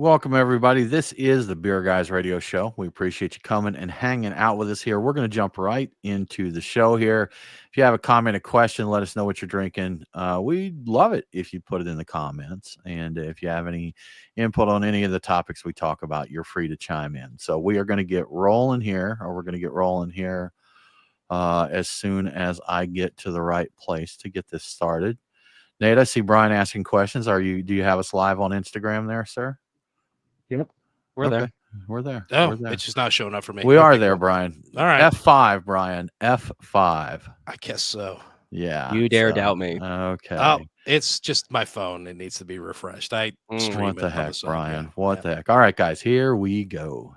Welcome, everybody. This is the Beer Guys Radio Show. We appreciate you coming and hanging out with us here. We're going to jump right into the show here. If you have a comment, a question, let us know what you're drinking. We'd love it if you put it in the comments. And if you have any input on any of the topics we talk about, you're free to chime in. So we are going to get rolling here, as soon as I get to the right place to get this started. Nate, I see Brian asking questions. Do you have us live on Instagram there, sir? Yep, we're there. We're there. Oh, We're there. it's just not showing up for me. We are there, Brian. All right. F5, Brian. F5. I guess so. Yeah. You dare doubt me. Okay. Oh, it's just my phone. It needs to be refreshed. I stream What it the on heck, side, Brian? yeah. What the heck? All right, guys, here we go.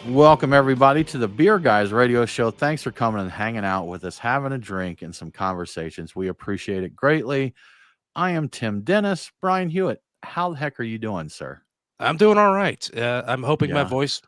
Welcome, everybody, to the Beer Guys Radio Show. Thanks for coming and hanging out with us, having a drink and some conversations. We appreciate it greatly. I am Tim Dennis. Brian Hewitt, how the heck are you doing, sir? I'm doing all right. I'm hoping my Yeah. voice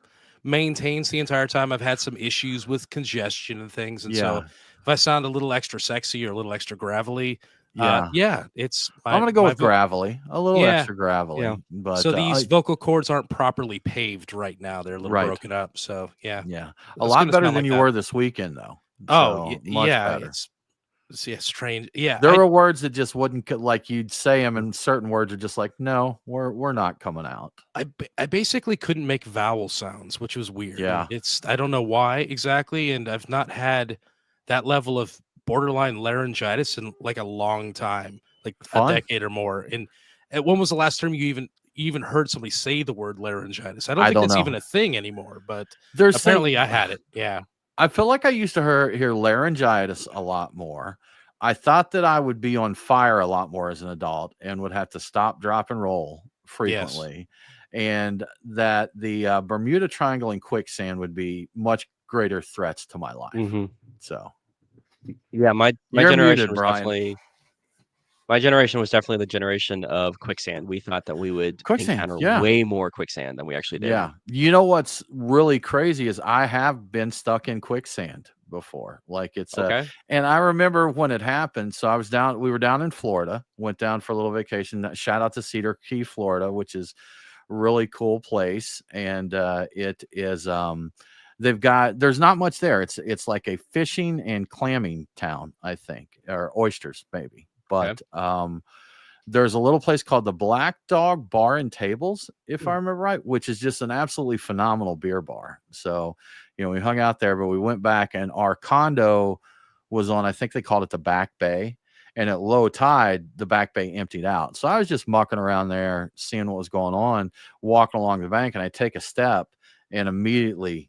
maintains the entire time. I've had some issues with congestion and things, and so if I sound a little extra sexy or a little extra gravelly, it's I'm gonna go with gravelly, a little extra gravelly. Yeah. But so these vocal cords aren't properly paved right now. They're a little broken up. So yeah, a lot better than you were this weekend, though. Oh, so, much better. It's strange. Yeah, there were words that just wouldn't, like, you'd say them, and certain words are just like, no, we're not coming out. I basically couldn't make vowel sounds, which was weird. Yeah, I don't know why exactly, and I've not had that level of borderline laryngitis in like a long time, like a decade or more. And when was the last time you even heard somebody say the word laryngitis? I don't think that's even a thing anymore, but apparently I had it. Yeah. I feel like I used to hear laryngitis a lot more. I thought that I would be on fire a lot more as an adult and would have to stop, drop, and roll frequently. Yes. And that the Bermuda Triangle and quicksand would be much greater threats to my life. Mm-hmm. So, yeah, my generation was definitely the generation of quicksand. We thought that we would encounter way more quicksand than we actually did. Yeah. You know what's really crazy is I have been stuck in quicksand before. Like it's and I remember when it happened. So we were down in Florida, went down for a little vacation. Shout out to Cedar Key, Florida, which is a really cool place. And it is there's not much there. It's like a fishing and clamming town, I think, or oysters maybe. But there's a little place called the Black Dog Bar and Tables, if I remember right, which is just an absolutely phenomenal beer bar. So, we hung out there, but we went back, and our condo was on, I think they called it the Back Bay. And at low tide, the Back Bay emptied out. So I was just mucking around there, seeing what was going on, walking along the bank, and I take a step, and immediately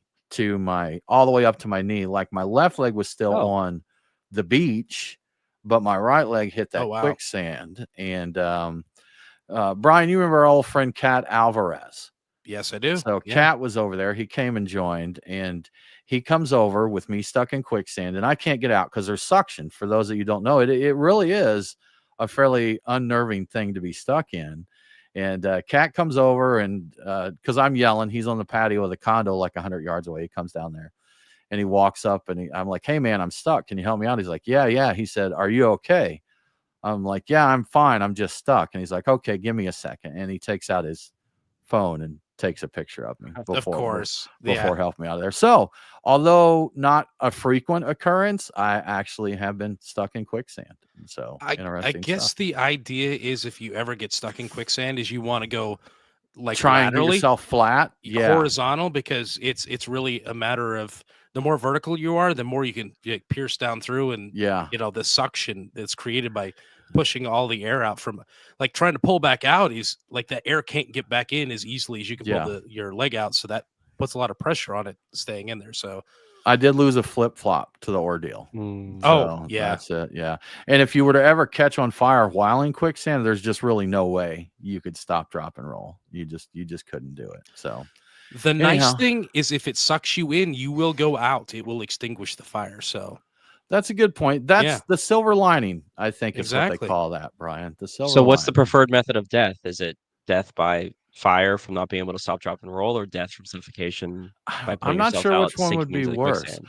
all the way up to my knee, like my left leg was still on the beach, but my right leg hit that quicksand. And Brian, you remember our old friend Kat Alvarez? Yes, I do. So Kat was over there. He came and joined, and he comes over with me stuck in quicksand, and I can't get out because there's suction. For those of you who don't know, it really is a fairly unnerving thing to be stuck in. And Kat comes over, and because I'm yelling, he's on the patio of the condo like 100 yards away. He comes down there. And he walks up, and I'm like, hey, man, I'm stuck. Can you help me out? He's like, yeah. He said, are you okay? I'm like, yeah, I'm fine. I'm just stuck. And he's like, okay, give me a second. And he takes out his phone and takes a picture of me before helping me out of there. So although not a frequent occurrence, I actually have been stuck in quicksand. So I guess the idea is if you ever get stuck in quicksand is you want to go like try and get yourself flat, horizontal, because it's really a matter of the more vertical you are, the more you can pierce down through, and the suction that's created by pushing all the air out from, like, trying to pull back out is like the air can't get back in as easily as you can pull your leg out, so that puts a lot of pressure on it staying in there. So I did lose a flip-flop to the ordeal. So that's it. Yeah. And if you were to ever catch on fire while in quicksand, there's just really no way you could stop, drop, and roll. You just couldn't do it. So the nice thing is if it sucks you in, you will go out. It will extinguish the fire. So that's a good point. That's the silver lining, I think, is what they call that, Brian. The silver So what's the preferred method of death? Is it death by fire from not being able to stop, drop, and roll, or death from suffocation by I'm not sure which one would be worse.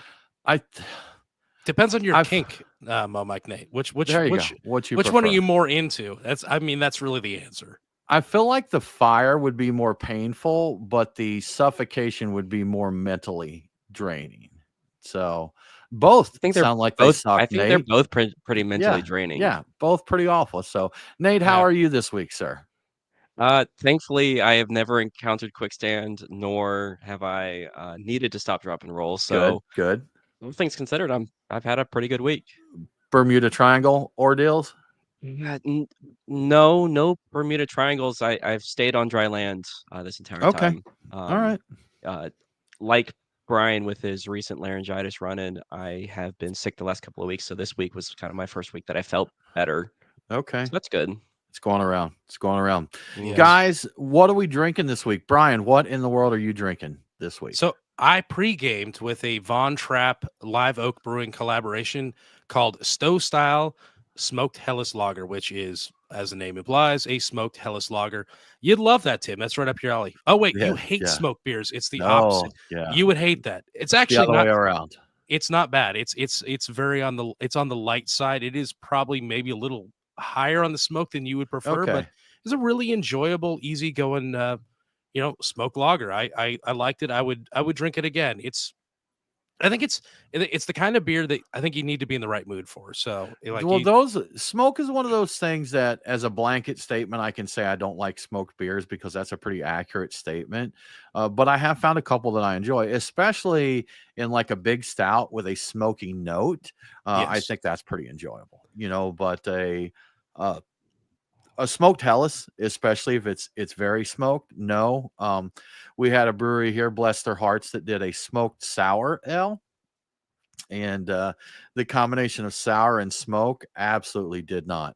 Depends on your kink, Mike Nate. Which one are you more into? That's really the answer. I feel like the fire would be more painful, but the suffocation would be more mentally draining. So both sound like they suck. I think they're both pretty mentally draining. Yeah, both pretty awful. So Nate, how are you this week, sir? Thankfully, I have never encountered quickstand, nor have I needed to stop, drop, and roll. So good. All things considered, I've had a pretty good week. Bermuda Triangle ordeals? No Bermuda Triangles. I've stayed on dry land this entire time. All right. Like Brian with his recent laryngitis run-in, I have been sick the last couple of weeks. So this week was kind of my first week that I felt better. Okay. So that's good. It's going around. Yes. Guys, what are we drinking this week? Brian, what in the world are you drinking this week? So I pre-gamed with a Von Trapp Live Oak Brewing collaboration called Stowe Style Smoked Helles Lager, which is, as the name implies, a smoked Helles Lager. You'd love that, Tim. That's right up your alley. Oh, wait, you hate smoked beers. It's the opposite. Yeah. You would hate that. It's actually the other way around. It's not bad. It's very on the light side. It is probably maybe a little higher on the smoke than you would prefer, but it's a really enjoyable, easygoing smoke lager. I liked it. I would drink it again. I think it's the kind of beer that I think you need to be in the right mood for. So smoke is one of those things that as a blanket statement, I can say I don't like smoked beers because that's a pretty accurate statement. But I have found a couple that I enjoy, especially in like a big stout with a smoky note. I think that's pretty enjoyable, but a smoked Helles, especially if it's very smoked. No, we had a brewery here, bless their hearts, that did a smoked sour ale, and the combination of sour and smoke absolutely did not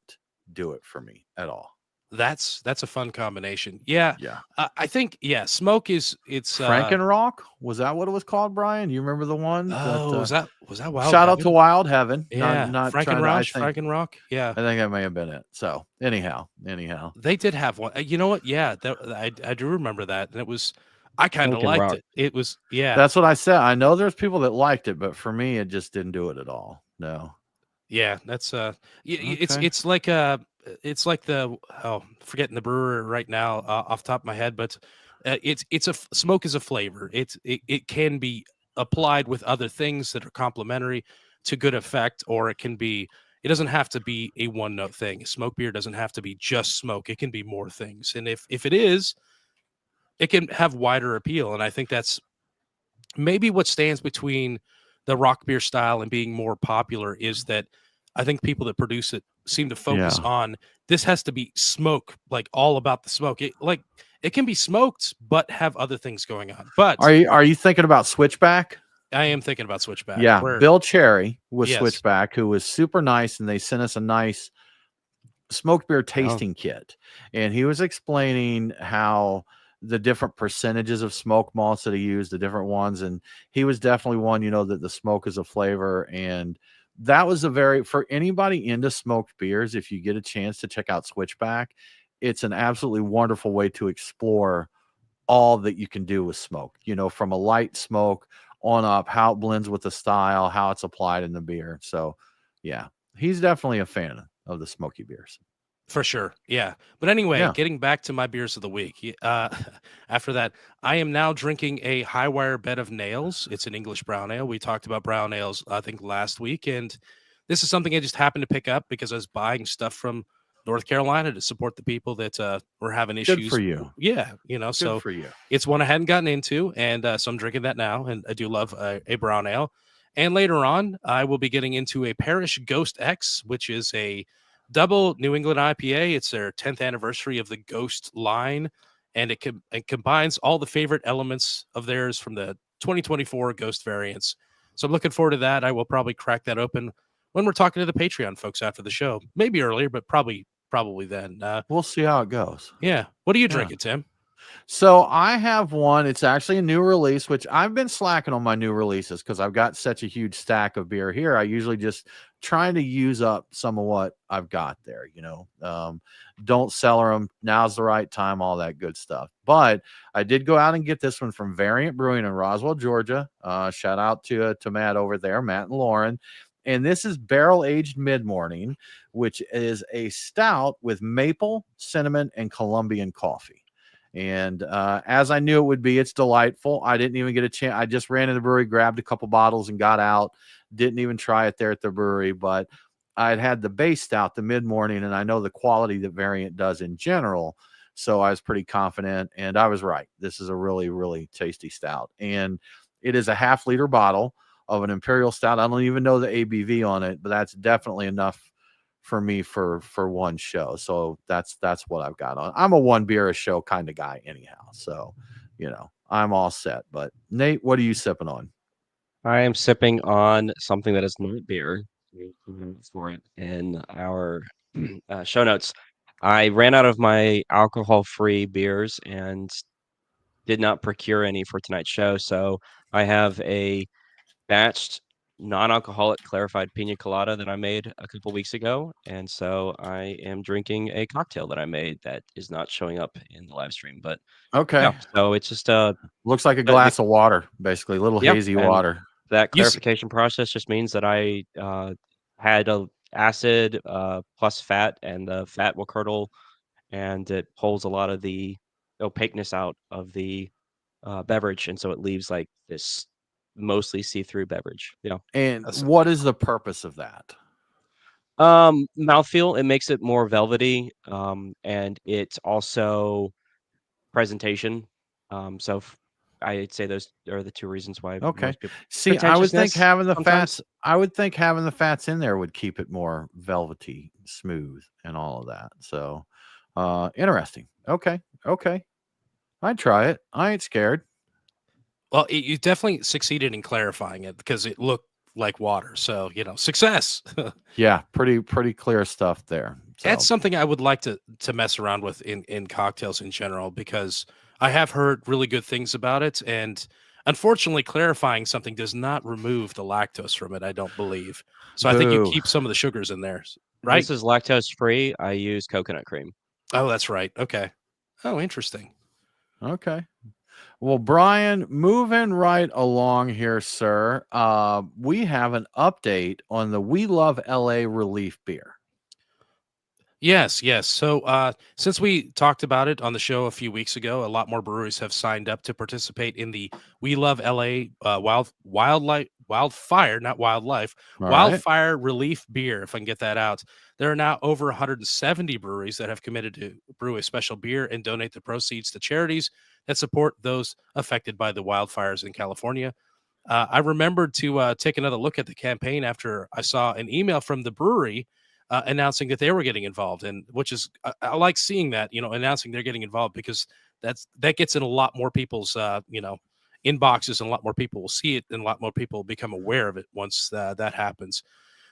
do it for me at all. That's a fun combination. Yeah. I think smoke it's Frankenrock. Was that what it was called, Brian? Do you remember the one? Was that Wild Shout out to Wild Heaven. Yeah, not Frankenrock. Yeah, I think that may have been it. So anyhow, they did have one. You know what? Yeah, I do remember that, and it was. I kind of liked it. It was That's what I said. I know there's people that liked it, but for me, it just didn't do it at all. No. Yeah, that's it's like the forgetting the brewer right now off the top of my head, but smoke is a flavor. It can be applied with other things that are complementary to good effect, or it doesn't have to be a one note thing. A smoke beer doesn't have to be just smoke. It can be more things. And if it is, it can have wider appeal. And I think that's maybe what stands between the rock beer style and being more popular is that I think people that produce it seem to focus on this has to be smoke, like all about the smoke. It can be smoked, but have other things going on. But are you thinking about Switchback? I am thinking about Switchback. Yeah, Bill Cherry was Switchback, who was super nice, and they sent us a nice smoked beer tasting kit, and he was explaining how the different percentages of smoke malts that he used, the different ones, and he was definitely one, that the smoke is a flavor, and that was for anybody into smoked beers, if you get a chance to check out Switchback, it's an absolutely wonderful way to explore all that you can do with smoke, from a light smoke on up, how it blends with the style, how it's applied in the beer. So yeah, he's definitely a fan of the smoky beers. For sure. Yeah. But anyway, getting back to my beers of the week. After that, I am now drinking a Highwire Bed of Nails. It's an English brown ale. We talked about brown ales, I think, last week. And this is something I just happened to pick up because I was buying stuff from North Carolina to support the people that were having issues. Good for you. Yeah. Good for you. It's one I hadn't gotten into. And so I'm drinking that now. And I do love a brown ale. And later on, I will be getting into a Parish Ghost X, which is a double New England IPA. It's their 10th anniversary of the Ghost line, and it combines all the favorite elements of theirs from the 2024 Ghost variants. So I'm looking forward to that. I will probably crack that open when we're talking to the Patreon folks after the show. Maybe earlier, but probably then. We'll see how it goes. Yeah. What are you drinking, Tim? So I have one. It's actually a new release, which I've been slacking on my new releases because I've got such a huge stack of beer here. I usually just trying to use up some of what I've got there, don't cellar them. Now's the right time, all that good stuff. But I did go out and get this one from Variant Brewing in Roswell, Georgia. Shout out to Matt over there, Matt and Lauren. And this is barrel aged mid-morning, which is a stout with maple, cinnamon, and Colombian coffee. And as I knew it would be, it's delightful. I didn't even get a chance. I just ran to the brewery, grabbed a couple bottles, and got out. Didn't even try it there at the brewery, but I'd had the base stout, the mid-morning, and I know the quality the variant does in general. So I was pretty confident, and I was right. This is a really, really tasty stout. And it is a half-liter bottle of an imperial stout. I don't even know the ABV on it, but that's definitely enough for me for one show. So that's what I've got on. I'm a one beer a show kind of guy anyhow. So, I'm all set. But Nate, what are you sipping on? I am sipping on something that is not beer for it in our show notes. I ran out of my alcohol-free beers and did not procure any for tonight's show. So I have a batched non-alcoholic clarified pina colada that I made a couple weeks ago. And so I am drinking a cocktail that I made that is not showing up in the live stream. But okay. Yeah, so it's just looks like a glass of water, basically, a little hazy water. That clarification process just means that I had a acid plus fat, and the fat will curdle, and it pulls a lot of the opaqueness out of the beverage, and so it leaves like this mostly see-through beverage. Yeah. And what is the purpose of that? Mouthfeel. It makes it more velvety, and it's also presentation. So I'd say those are the two reasons why. Okay. Most people, see, I would think having the fats. I would think having the fats in there would keep it more velvety, smooth, and all of that. So, interesting. Okay. I'd try it. I ain't scared. Well, you definitely succeeded in clarifying it because it looked like water. So, success. Yeah, pretty clear stuff there. So. That's something I would like to mess around with in cocktails in general, because I have heard really good things about it. And unfortunately, clarifying something does not remove the lactose from it, I don't believe. So I think you keep some of the sugars in there, right? This is lactose free. I use coconut cream. Oh, that's right. Okay. Oh, interesting. Okay. Well, Brian, moving right along here, sir. We have an update on the We Love LA Relief Beer. Yes. So since we talked about it on the show a few weeks ago, a lot more breweries have signed up to participate in the We Love LA Wildfire Relief Beer, if I can get that out. There are now over 170 breweries that have committed to brew a special beer and donate the proceeds to charities that support those affected by the wildfires in California. I remembered to take another look at the campaign after I saw an email from the brewery announcing that they were getting involved, and which is I like seeing that, announcing they're getting involved, because that gets in a lot more people's inboxes, and a lot more people will see it, and a lot more people become aware of it once that happens.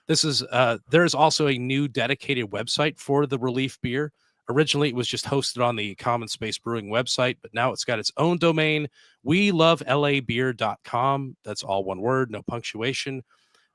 There is also a new dedicated website for the relief beer. Originally, it was just hosted on the Common Space Brewing website, but now it's got its own domain, welovelabeer.com. That's all one word, no punctuation.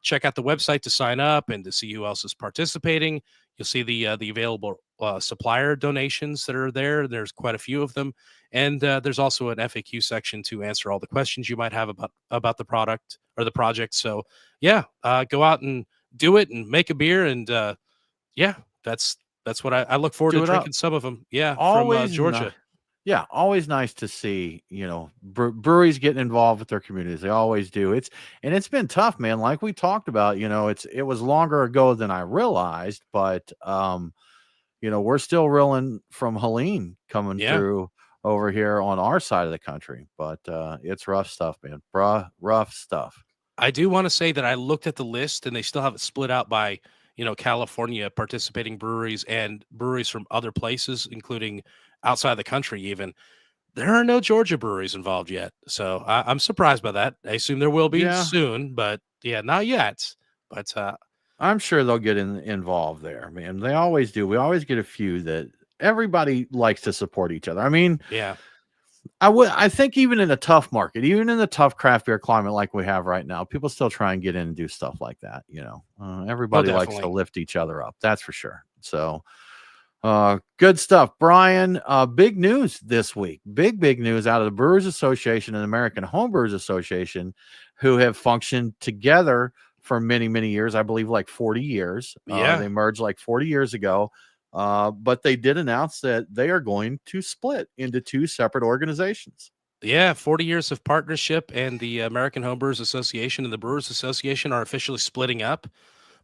Check out the website to sign up and to see who else is participating. You'll see the available supplier donations that are there. There's quite a few of them. And there's also an FAQ section to answer all the questions you might have about the product or the project. So, yeah, go out and do it and make a beer. And, that's what I look forward to drinking some of them. Yeah, always from Georgia. Yeah, always nice to see, breweries getting involved with their communities. They always do. It's been tough, man. Like we talked about, it was longer ago than I realized, but we're still reeling from Helene coming through over here on our side of the country. But it's rough stuff, man. Rough stuff. I do want to say that I looked at the list, and they still have it split out by California participating breweries and breweries from other places, including outside the country even. There are no Georgia breweries involved yet. So I'm surprised by that. I assume there will be soon, but not yet. But I'm sure they'll get involved there, man. They always do. We always get a few that everybody likes to support each other. I mean, I think even in a tough market, even in the tough craft beer climate like we have right now, people still try and get in and do stuff like that. Everybody likes to lift each other up. That's for sure. So good stuff, Brian. Big news this week. Big news out of the Brewers Association and American Homebrewers Association, who have functioned together for many, many years. I believe like 40 years. They merged like 40 years ago. But they did announce that they are going to split into 2 separate organizations. Yeah, 40 years of partnership, and the American Homebrewers Association and the Brewers Association are officially splitting up.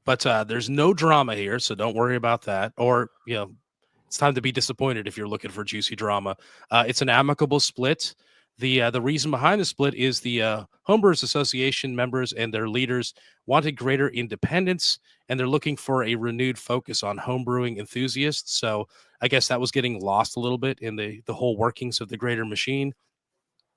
But there's no drama here, so don't worry about that. Or, it's time to be disappointed if you're looking for juicy drama. It's an amicable split. The reason behind the split is the Homebrewers Association members and their leaders wanted greater independence, and they're looking for a renewed focus on homebrewing enthusiasts. So I guess that was getting lost a little bit in the whole workings of the greater machine.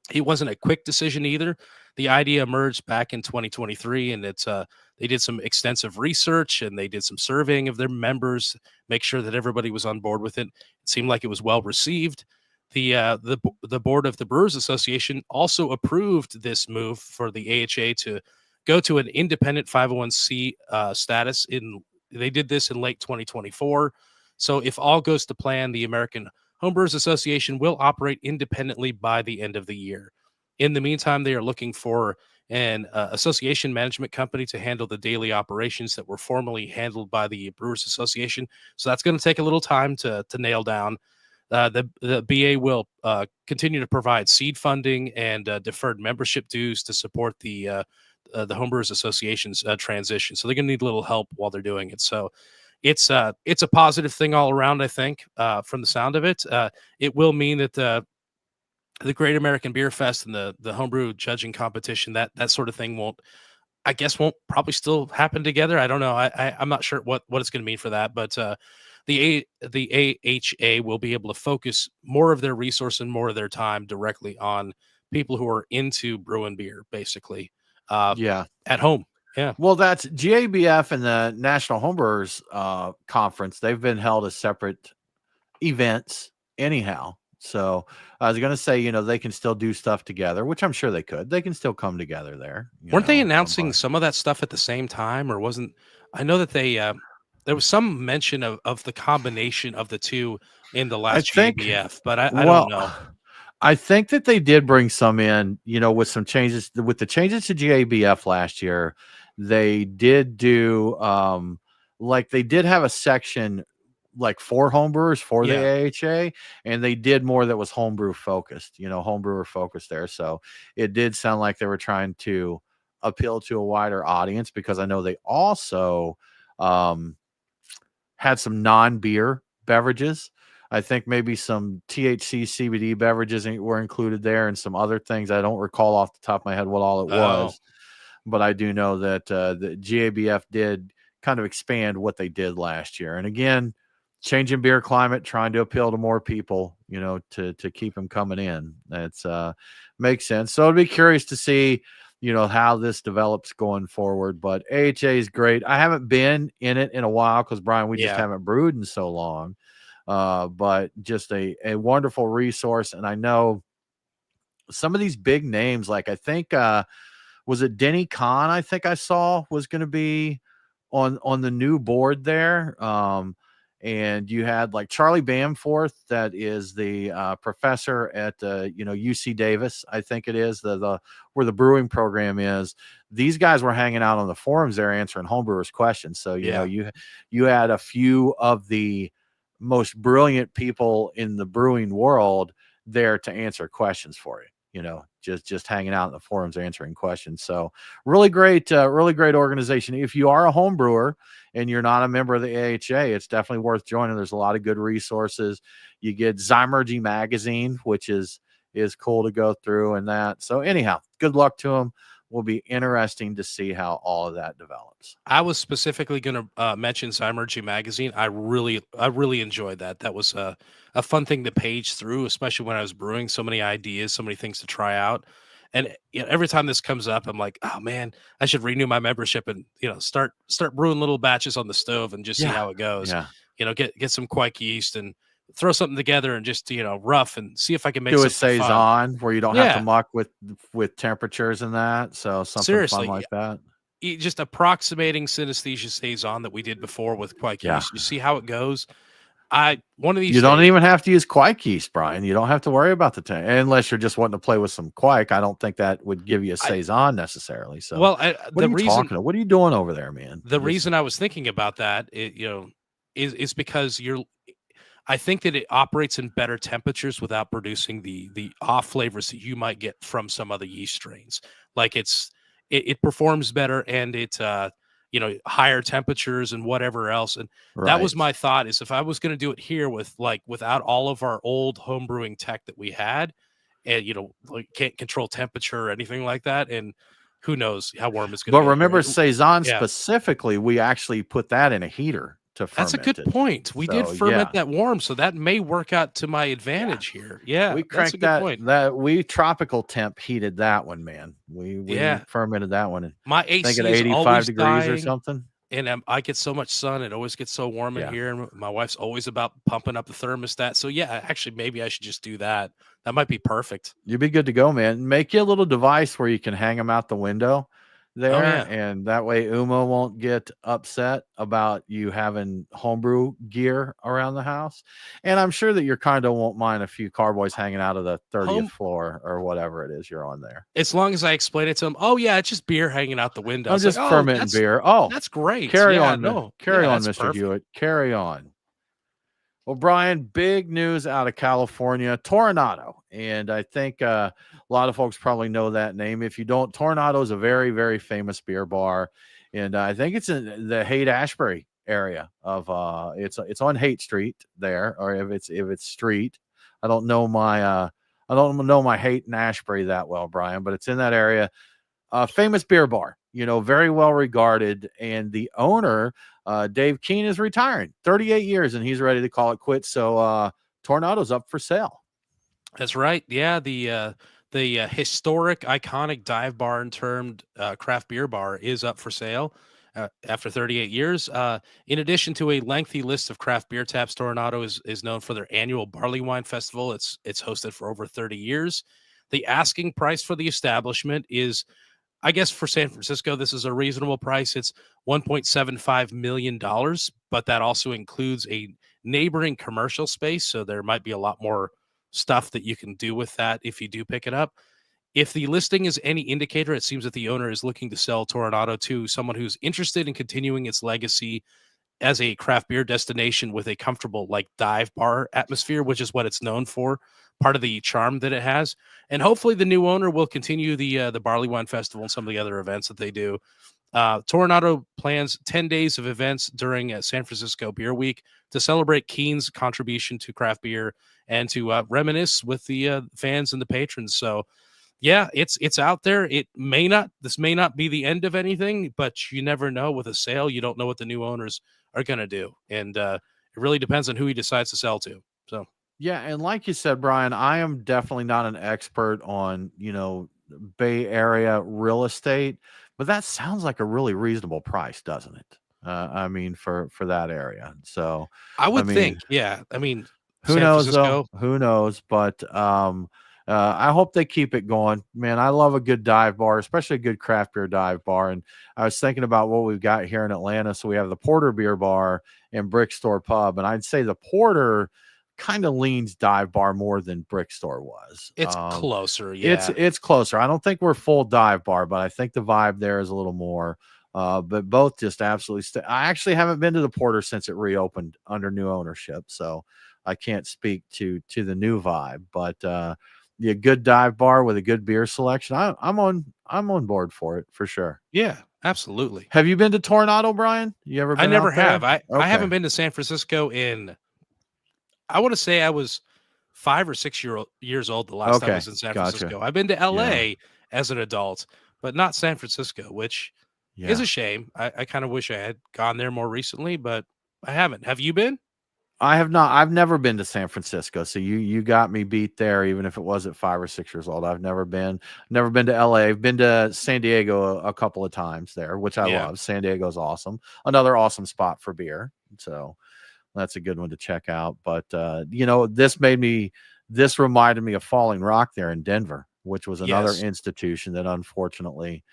It wasn't a quick decision either. The idea emerged back in 2023, and they did some extensive research and they did some surveying of their members, make sure that everybody was on board with it. It seemed like it was well received. The board of the Brewers Association also approved this move for the AHA to go to an independent 501c status. They did this in late 2024. So if all goes to plan, the American Homebrewers Association will operate independently by the end of the year. In the meantime, they are looking for an association management company to handle the daily operations that were formerly handled by the Brewers Association. So that's going to take a little time to nail down. The BA will continue to provide seed funding and deferred membership dues to support the Homebrewers Association's transition. So they're going to need a little help while they're doing it. So it's a positive thing all around, I think, from the sound of it. It will mean that the Great American Beer Fest and the homebrew judging competition, that sort of thing won't probably still happen together. I don't know. I'm not sure what it's going to mean for that, but the AHA will be able to focus more of their resource and more of their time directly on people who are into brewing beer, basically. At home. Yeah. Well, that's GABF and the National Homebrewers Conference. They've been held as separate events anyhow. So I was going to say, they can still do stuff together, which I'm sure they could. They can still come together there. Weren't they announcing some of that stuff at the same time, or wasn't? I know that they there was some mention of the combination of the two in the last GABF, but I don't know. I think that they did bring some in, with some changes, with the changes to GABF last year. They did do they did have a section like for homebrewers for the AHA, and they did more that was homebrew focused, homebrewer focused there. So it did sound like they were trying to appeal to a wider audience, because I know they also had some non-beer beverages. I think maybe some THC CBD beverages were included there, and some other things. I don't recall off the top of my head what all it was, but I do know that the GABF did kind of expand what they did last year. And again, changing beer climate, trying to appeal to more people, to keep them coming in. That's makes sense. So I'd be curious to see, how this develops going forward. But AHA is great. I haven't been in it in a while because, Brian, we just haven't brewed in so long. But just a wonderful resource. And I know some of these big names, like I think, was it Denny Kahn? I think I saw was going to be on the new board there. And you had like Charlie Bamforth, that is the professor at UC Davis, I think it is, the where the brewing program is. These guys were hanging out on the forums there answering homebrewers questions. So you had a few of the most brilliant people in the brewing world there to answer questions for you. Just hanging out in the forums answering questions. So really great organization. If you are a home brewer and you're not a member of the AHA, it's definitely worth joining. There's a lot of good resources. You get Zymergy magazine, which is cool to go through, and that. So anyhow, good luck to them. Will be interesting to see how all of that develops. I was specifically going to mention Zymergy magazine. I really enjoyed that. That was a fun thing to page through, especially when I was brewing. So many ideas, so many things to try out. And every time this comes up, I'm like, oh man, I should renew my membership and start brewing little batches on the stove and just see how it goes. Yeah. Get some Quake yeast and throw something together and just rough and see if I can make do a saison where you don't have to muck with temperatures and that. So something fun like that. Just approximating synesthesia saison that we did before with Quake yeast. You see how it goes. One of these You don't days, even have to use quike yeast, Brian. You don't have to worry about the tank unless you're just wanting to play with some quike. I don't think that would give you a saison necessarily. So, well, what are you talking about? What are you doing over there, man? The reason I was thinking about that, is because I think that it operates in better temperatures without producing the off flavors that you might get from some other yeast strains. Like it performs better, and it higher temperatures and whatever else. And that was my thought, is if I was going to do it here without all of our old homebrewing tech that we had, and can't control temperature or anything like that, and who knows how warm it's going to be. But remember, saison specifically, we actually put that in a heater to ferment. That's a good point. We did ferment that warm, so that may work out to my advantage here. Yeah, we cranked that we tropical temp heated that one, man. We fermented that one. My AC at is 85 degrees dying, or something. And I get so much sun. It always gets so warm in here. And my wife's always about pumping up the thermostat. So actually, maybe I should just do that. That might be perfect. You'd be good to go, man. Make you a little device where you can hang them out the window there, and that way Uma won't get upset about you having homebrew gear around the house. And I'm sure that your condo won't mind a few carboys hanging out of the 30th floor or whatever it is you're on there. As long as I explain it to them, it's just beer hanging out the window. I'm just fermenting beer. Oh, that's great. Carry on, Mr. Hewitt. Carry on. Well, Brian, big news out of California, Toronado. And I think a lot of folks probably know that name. If you don't, Toronado is a very, very famous beer bar. And I think it's in the Haight-Ashbury area of it's on Haight Street there, or if it's street. I don't know my Haight and Ashbury that well, Brian, but it's in that area. Famous beer bar, very well regarded. And the owner, Dave Keene, is retiring, 38 years, and he's ready to call it quits. So Tornado's up for sale. That's right. Yeah, the historic, iconic dive bar and termed craft beer bar is up for sale after 38 years. In addition to a lengthy list of craft beer taps, Toronado is known for their annual barley wine festival. It's hosted for over 30 years. The asking price for the establishment is, I guess for San Francisco, this is a reasonable price. It's $1.75 million, but that also includes a neighboring commercial space. So there might be a lot more stuff that you can do with that if you do pick it up. If the listing is any indicator, it seems that the owner is looking to sell Toronado to someone who's interested in continuing its legacy as a craft beer destination with a comfortable dive bar atmosphere, which is what it's known for, part of the charm that it has. And hopefully the new owner will continue the Barley Wine Festival and some of the other events that they do. Toronado plans 10 days of events during San Francisco Beer Week to celebrate Keene's contribution to craft beer and to reminisce with the fans and the patrons. So it's out there. This may not be the end of anything, but you never know. With a sale, you don't know what the new owners are going to do. And it really depends on who he decides to sell to. So, yeah. And like you said, Brian, I am definitely not an expert on, Bay Area real estate, but that sounds like a really reasonable price, doesn't it? I mean, for that area. So I would think, yeah. I mean, who knows though? Who knows? But I hope they keep it going, man. I love a good dive bar, especially a good craft beer dive bar. And I was thinking about what we've got here in Atlanta. So we have the Porter Beer Bar and Brick Store Pub, and I'd say the Porter kind of leans dive bar more than Brick Store was. It's closer. Yeah, it's closer. I don't think we're full dive bar, but I think the vibe there is a little more. But both just absolutely. I actually haven't been to the Porter since it reopened under new ownership, so I can't speak to the new vibe. But a good dive bar with a good beer selection, I'm on board for it for sure. Yeah, absolutely. Have you been to Toronado, Brian? You ever been? I never have. I haven't been to San Francisco in, I want to say I was 5 or 6 years old the last time I was in San Francisco. I've been to LA as an adult, but not San Francisco, which is a shame. I kind of wish I had gone there more recently, but I haven't. Have you been? I have not. I've never been to San Francisco, so you got me beat there. Even if it was at 5 or 6 years old, I've never been. Never been to LA. I've been to San Diego a couple of times there, which I love. San Diego's awesome. Another awesome spot for beer. So that's a good one to check out. But this reminded me of Falling Rock there in Denver, which was another institution that unfortunately,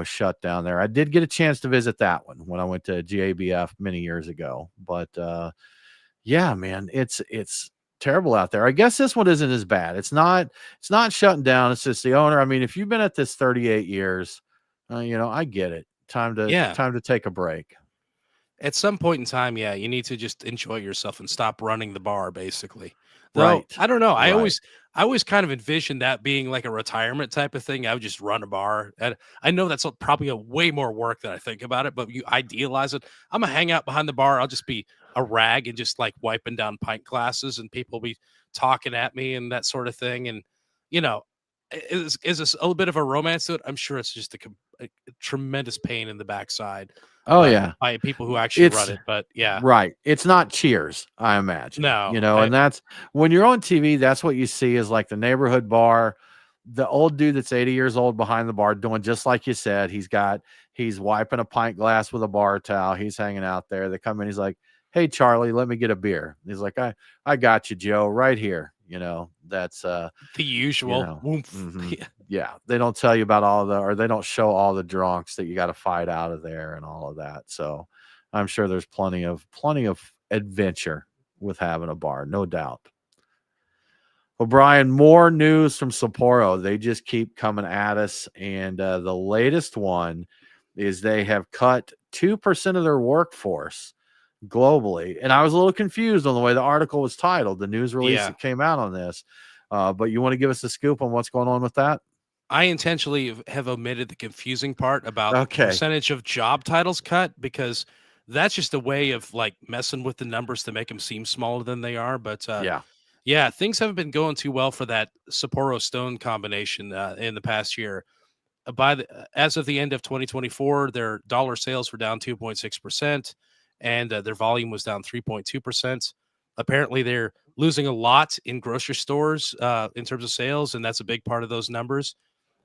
shut down there. I did get a chance to visit that one when I went to GABF many years ago, but Yeah, man, it's terrible out there. I guess this one isn't as bad. It's not shutting down. It's just the owner. I mean, if you've been at this 38 years, I get it. Time to take a break. At some point in time, yeah, you need to just enjoy yourself and stop running the bar, basically. Though, Right. I don't know. I Right. always kind of envisioned that being like a retirement type of thing. I would just run a bar. And I know that's probably a way more work than I think about it, but you idealize it. I'm gonna hang out behind the bar. I'll just be a rag and just like wiping down pint glasses, and people be talking at me and that sort of thing. And you know, is this a little bit of a romance to it? I'm sure it's just a tremendous pain in the backside. Oh yeah, by people who actually run it, but yeah. Right. It's not Cheers, I imagine. No, and that's when you're on TV, that's what you see is like the neighborhood bar, the old dude that's 80 years old behind the bar doing just like you said. He's wiping a pint glass with a bar towel. He's hanging out there. They come in, he's like, "Hey Charlie, let me get a beer." He's like, I got you, Joe, right here. That's the usual. Yeah, they don't tell you about or they don't show all the drunks that you got to fight out of there and all of that. So I'm sure there's plenty of adventure with having a bar, no doubt. Well, Brian, more news from Sapporo. They just keep coming at us, and the latest one is they have cut 2% of their workforce globally. And I was a little confused on the way the article was titled, the news release that came out on this. But you want to give us a scoop on what's going on with that? I intentionally have omitted the confusing part about the percentage of job titles cut, because that's just a way of like messing with the numbers to make them seem smaller than they are. But yeah, things haven't been going too well for that Sapporo Stone combination in the past year. As of the end of 2024, their dollar sales were down 2.6%, and their volume was down 3.2%. Apparently, they're losing a lot in grocery stores in terms of sales, and that's a big part of those numbers.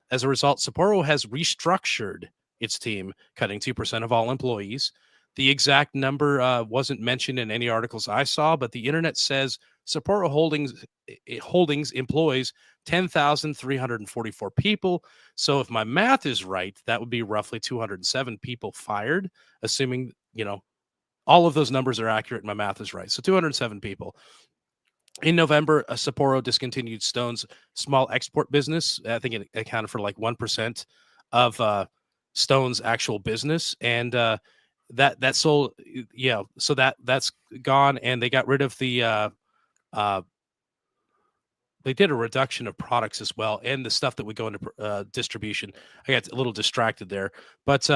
As a result, Sapporo has restructured its team, cutting 2% of all employees. The exact number wasn't mentioned in any articles I saw, but the internet says Sapporo Holdings employs 10,344 people. So if my math is right, that would be roughly 207 people fired, assuming, all of those numbers are accurate and my math is right. So 207 people. In November, Sapporo discontinued Stone's small export business. I think it accounted for like 1% of Stone's actual business, and that sold, so that's gone, and they got rid of the they did a reduction of products as well, and the stuff that would go into distribution. I got a little distracted there, but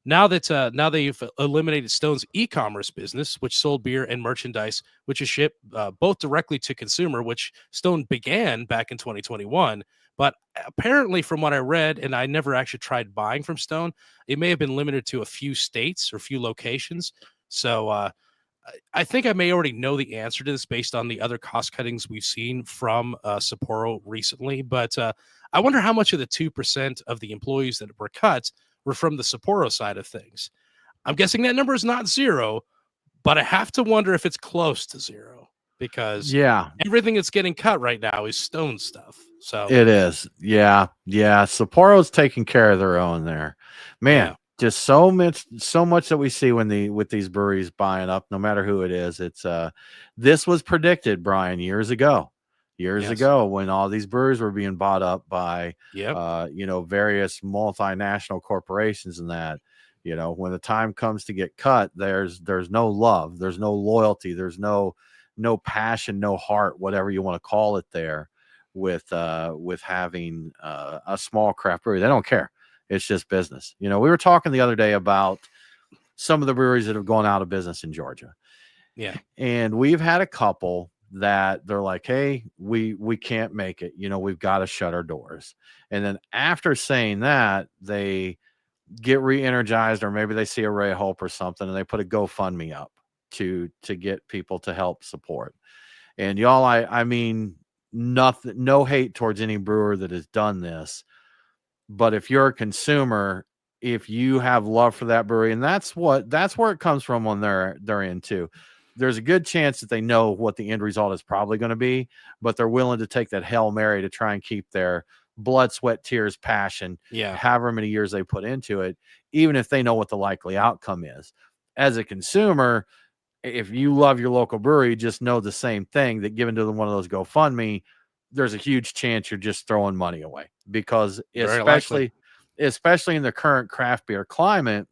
now they've eliminated Stone's e-commerce business, which sold beer and merchandise, which is shipped both directly to consumer, which Stone began back in 2021. But apparently, from what I read, and I never actually tried buying from Stone, it may have been limited to a few states or a few locations. So I think I may already know the answer to this based on the other cost cuttings we've seen from Sapporo recently. But I wonder how much of the 2% of the employees that were cut were from the Sapporo side of things. I'm guessing that number is not zero, but I have to wonder if it's close to zero, because everything that's getting cut right now is Stone stuff. So it is. Yeah. Sapporo's taking care of their own there, man. Yeah. Just so much that we see with these breweries buying up, no matter who it is. It's this was predicted, Brian, years ago when all these breweries were being bought up by various multinational corporations, and that when the time comes to get cut, there's no love, there's no loyalty, there's no passion, no heart, whatever you want to call it there, with having a small craft brewery. They don't care. It's just business. We were talking the other day about some of the breweries that have gone out of business in Georgia. Yeah. And we've had a couple that they're like, hey, we can't make it. We've got to shut our doors. And then after saying that, they get re-energized, or maybe they see a ray of hope or something, and they put a GoFundMe up to get people to help support. And y'all, I mean, nothing, no hate towards any brewer that has done this. But if you're a consumer, if you have love for that brewery, and that's where it comes from on their end too, there's a good chance that they know what the end result is probably going to be, but they're willing to take that Hail Mary to try and keep their blood, sweat, tears, passion, however many years they put into it, even if they know what the likely outcome is. As a consumer, if you love your local brewery, just know the same thing, that given to one of those GoFundMe, there's a huge chance you're just throwing money away, because especially in the current craft beer climate,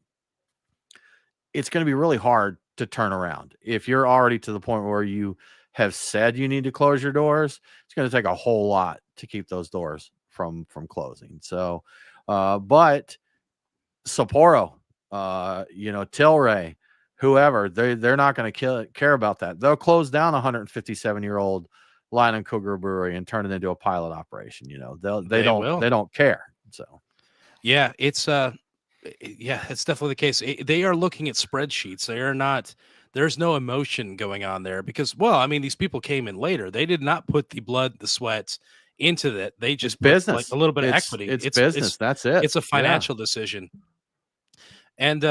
it's going to be really hard to turn around. If you're already to the point where you have said you need to close your doors, it's going to take a whole lot to keep those doors from closing. So, but Sapporo, Tilray, whoever, they're not going to care about that. They'll close down a 157-year-old Line Cougar brewery and turn it into a pilot operation. They don't care. So, yeah, it's definitely the case. They are looking at spreadsheets. They are not. There's no emotion going on there because, well, I mean, these people came in later. They did not put the blood, the sweat into that. They just put like a little bit of equity. It's business. That's it. It's a financial decision. And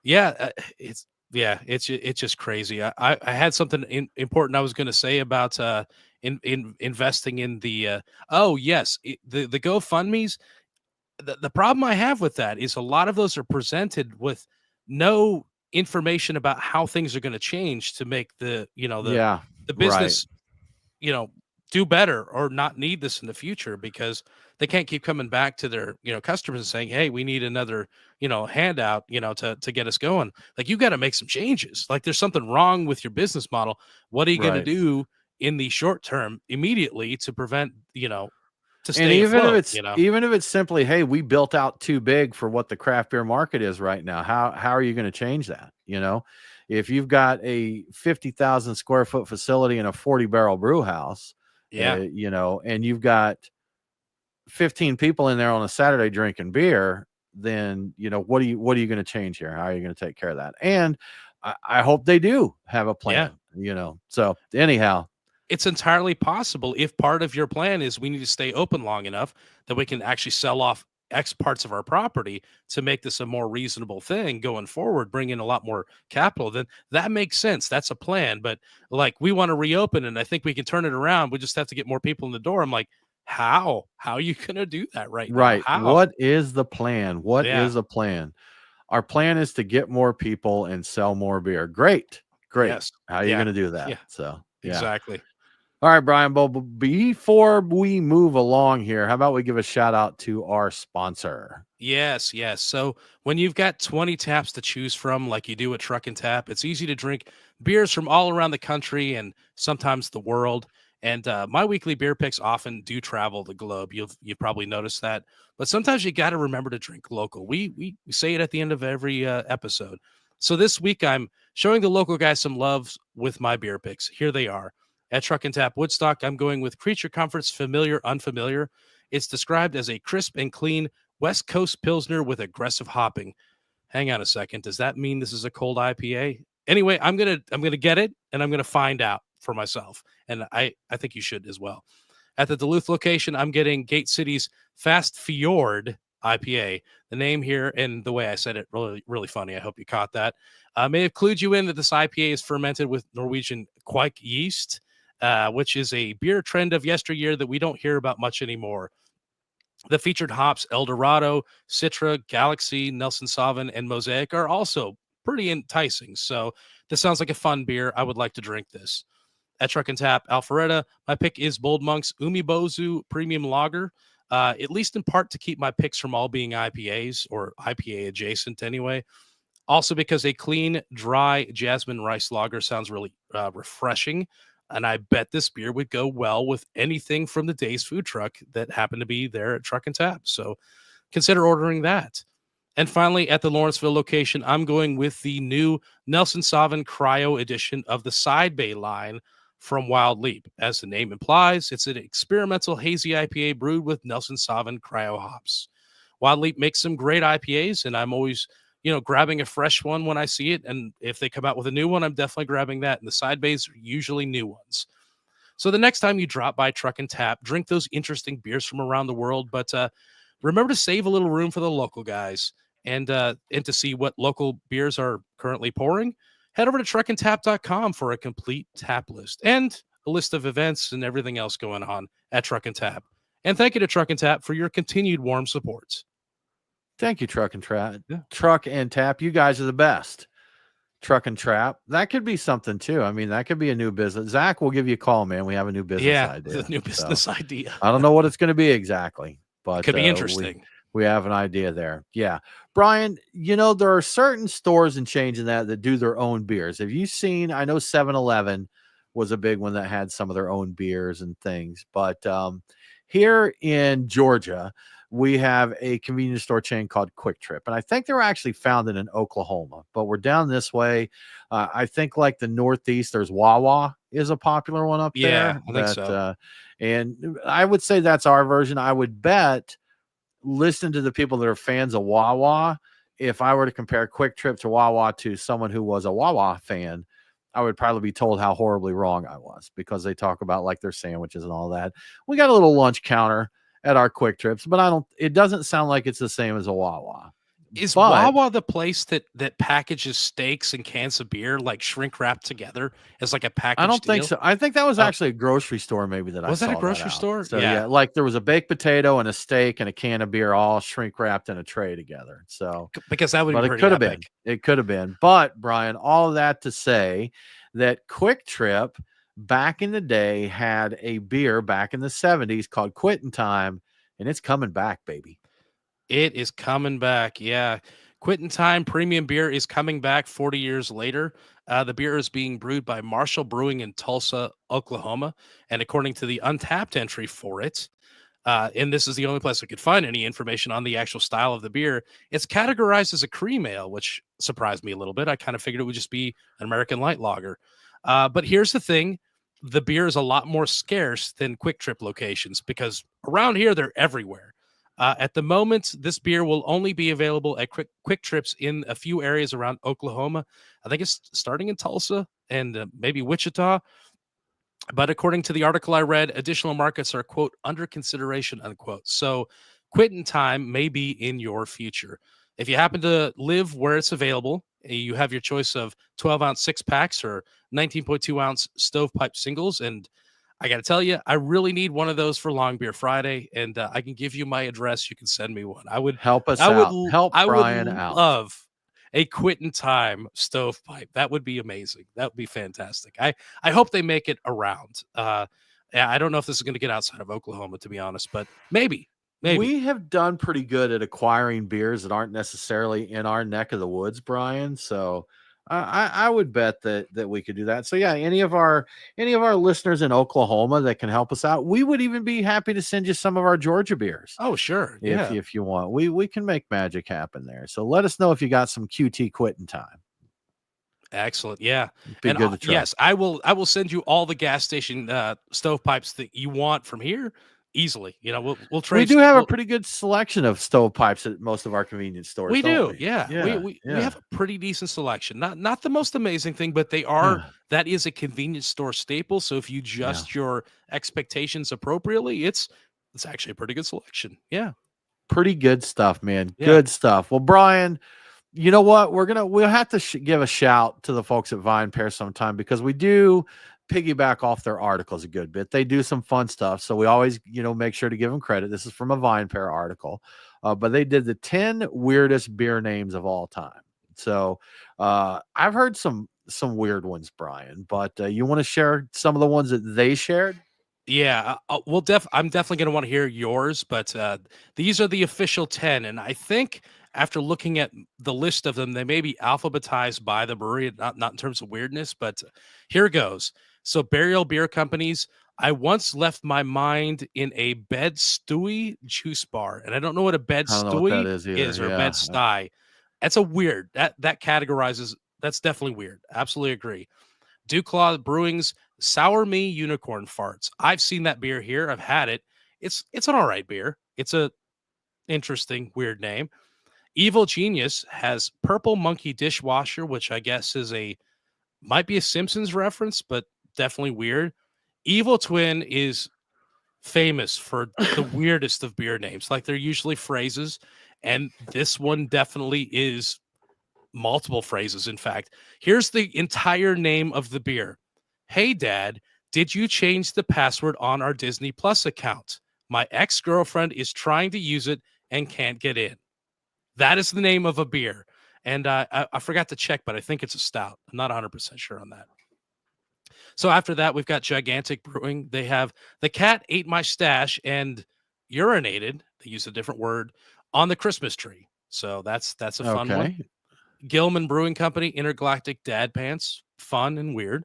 it's just crazy. I had something important I was going to say about in investing in the the GoFundMe's. The problem I have with that is a lot of those are presented with no information about how things are going to change to make the business, do better or not need this in the future, because they can't keep coming back to their, customers and saying, hey, we need another, handout, to get us going. Like, you got to make some changes. Like, there's something wrong with your business model. What are you going to do in the short term immediately to prevent, to stay afloat, even if it's simply, hey, we built out too big for what the craft beer market is right now. How are you going to change that? If you've got a 50,000 square foot facility and a 40-barrel brew house, and you've got 15 people in there on a Saturday drinking beer, then, what are you going to change here? How are you going to take care of that? And I hope they do have a plan, so anyhow, it's entirely possible if part of your plan is we need to stay open long enough that we can actually sell off X parts of our property to make this a more reasonable thing going forward, bring in a lot more capital, then that makes sense. That's a plan. But like, we want to reopen and I think we can turn it around. We just have to get more people in the door. I'm like, how are you going to do that now? How? What is the plan? What is a plan? Our plan is to get more people and sell more beer. Great. Yes. How are you going to do that? Yeah. So exactly. All right, Brian, but before we move along here, how about we give a shout out to our sponsor? Yes. So when you've got 20 taps to choose from, like you do at Truck and Tap, it's easy to drink beers from all around the country and sometimes the world. And my weekly beer picks often do travel the globe. You've probably noticed that. But sometimes you got to remember to drink local. We say it at the end of every episode. So this week, I'm showing the local guys some love with my beer picks. Here they are. At Truck and Tap Woodstock, I'm going with Creature Comforts Familiar Unfamiliar. It's described as a crisp and clean West Coast Pilsner with aggressive hopping. Hang on a second. Does that mean this is a cold IPA? Anyway, I'm gonna get it, and I'm gonna find out for myself. And I think you should as well. At the Duluth location, I'm getting Gate City's Fast Fjord IPA. The name here and the way I said it, really, really funny. I hope you caught that. May have clued you in that this IPA is fermented with Norwegian quake yeast, which is a beer trend of yesteryear that we don't hear about much anymore. The featured hops, El Dorado, Citra, Galaxy, Nelson Sauvin, and Mosaic are also pretty enticing. So this sounds like a fun beer. I would like to drink this. At Truck and Tap Alpharetta, my pick is Bold Monk's Umibozu Premium Lager, at least in part to keep my picks from all being IPAs or IPA adjacent anyway. Also because a clean, dry jasmine rice lager sounds really refreshing. And I bet this beer would go well with anything from the Days food truck that happened to be there at Truck and Tap. So consider ordering that. And finally, at the Lawrenceville location, I'm going with the new Nelson Sauvin Cryo edition of the Side Bay line from Wild Leap. As the name implies, it's an experimental hazy IPA brewed with Nelson Sauvin Cryo hops. Wild Leap makes some great IPAs, and I'm always grabbing a fresh one when I see it. And if they come out with a new one, I'm definitely grabbing that. And the side bays are usually new ones. So the next time you drop by Truck and Tap, drink those interesting beers from around the world. But remember to save a little room for the local guys and to see what local beers are currently pouring. Head over to truckandtap.com for a complete tap list and a list of events and everything else going on at Truck and Tap. And thank you to Truck and Tap for your continued warm support. Thank you, Truck and Tap. You guys are the best. Truck and Trap. That could be something too. I mean, that could be a new business. Zach, we'll give you a call, man. We have a new business idea. The new business idea. I don't know what it's going to be exactly, but it could be interesting. We have an idea there. Yeah. Brian, there are certain stores and chains in that do their own beers. Have you seen, I know 7-Eleven was a big one that had some of their own beers and things, but here in Georgia, we have a convenience store chain called QuikTrip, and I think they were actually founded in Oklahoma, but we're down this way. I think like the Northeast, there's Wawa is a popular one up there. I think so. And I would say that's our version. I would bet, listen to the people that are fans of Wawa. If I were to compare QuikTrip to Wawa to someone who was a Wawa fan, I would probably be told how horribly wrong I was, because they talk about like their sandwiches and all that. We got a little lunch counter at our QuikTrips, but it doesn't sound like it's the same as a Wawa. Is Wawa the place that packages steaks and cans of beer like shrink wrapped together as like a package? I don't think so. I think that was actually a grocery store, maybe that I saw. Was that a grocery store? So yeah, like there was a baked potato and a steak and a can of beer all shrink wrapped in a tray together. So because that would be pretty epic. It could have been. It could have been. But Brian, all of that to say that QuikTrip back in the day had a beer back in the 70s called Quittin' Time, and it's coming back, baby. It is coming back. Yeah. Quittin' Time premium beer is coming back 40 years later. The beer is being brewed by Marshall Brewing in Tulsa, Oklahoma. And according to the Untapped entry for it, and this is the only place I could find any information on the actual style of the beer, it's categorized as a cream ale, which surprised me a little bit. I kind of figured it would just be an American light lager. But here's the thing. The beer is a lot more scarce than QuikTrip locations, because around here, they're everywhere. At the moment, this beer will only be available at QuikTrips in a few areas around Oklahoma. I think it's starting in Tulsa and maybe Wichita. But according to the article I read, additional markets are, quote, under consideration, unquote. So Quittin' Time may be in your future. If you happen to live where it's available, you have your choice of 12-ounce six-packs or 19.2-ounce stovepipe singles. And I got to tell you, I really need one of those for Long Beer Friday, and I can give you my address. You can send me one. I would help us out. Help Brian out. Love a Quittin' Time stovepipe. That would be amazing. That would be fantastic. I hope they make it around. I don't know if this is going to get outside of Oklahoma, to be honest, but maybe. We have done pretty good at acquiring beers that aren't necessarily in our neck of the woods, Brian. So I would bet that we could do that. So yeah, any of our listeners in Oklahoma that can help us out, we would even be happy to send you some of our Georgia beers. Oh, sure. If you want, we can make magic happen there. So let us know if you got some QT Quittin' Time. Excellent. Yeah. Be good to try. Yes, I will send you all the gas station stovepipes that you want from here. Easily, we'll trade. We do have a pretty good selection of stovepipes at most of our convenience stores. We do, yeah. We have a pretty decent selection. Not the most amazing thing, but they are. That is a convenience store staple. So if you adjust your expectations appropriately, it's actually a pretty good selection. Yeah, pretty good stuff, man. Yeah. Good stuff. Well, Brian, you know what? We'll have to give a shout to the folks at VinePair sometime, because we do piggyback off their articles a good bit. They do some fun stuff, so we always make sure to give them credit. This is from a VinePair article, but they did the 10 weirdest beer names of all time. So I've heard some weird ones, Brian, but you want to share some of the ones that they shared? Yeah, I'm definitely going to want to hear yours, but these are the official 10, and I think after looking at the list of them, they may be alphabetized by the brewery, not in terms of weirdness, but here goes. So Burial Beer Companies. I once left my mind in a Bed Stuy juice bar, and I don't know what a Bed Stuy is or Bed Stuy. That's a weird. That categorizes. That's definitely weird. Absolutely agree. Duclaw Brewing's Sour Me Unicorn Farts. I've seen that beer here. I've had it. It's an all right beer. It's a interesting, weird name. Evil Genius has Purple Monkey Dishwasher, which I guess might be a Simpsons reference, but definitely weird. Evil Twin is famous for the weirdest of beer names. Like, they're usually phrases, and this one definitely is multiple phrases. In fact, here's the entire name of the beer. Hey, Dad, did you change the password on our Disney Plus account? My ex-girlfriend is trying to use it and can't get in. That is the name of a beer. And I forgot to check, but I think it's a stout. I'm not 100% sure on that. So after that, we've got Gigantic Brewing. They have The Cat Ate My Stash and urinated, they use a different word, on the Christmas tree. So that's a fun one. Gilman Brewing Company, Intergalactic Dad Pants, fun and weird.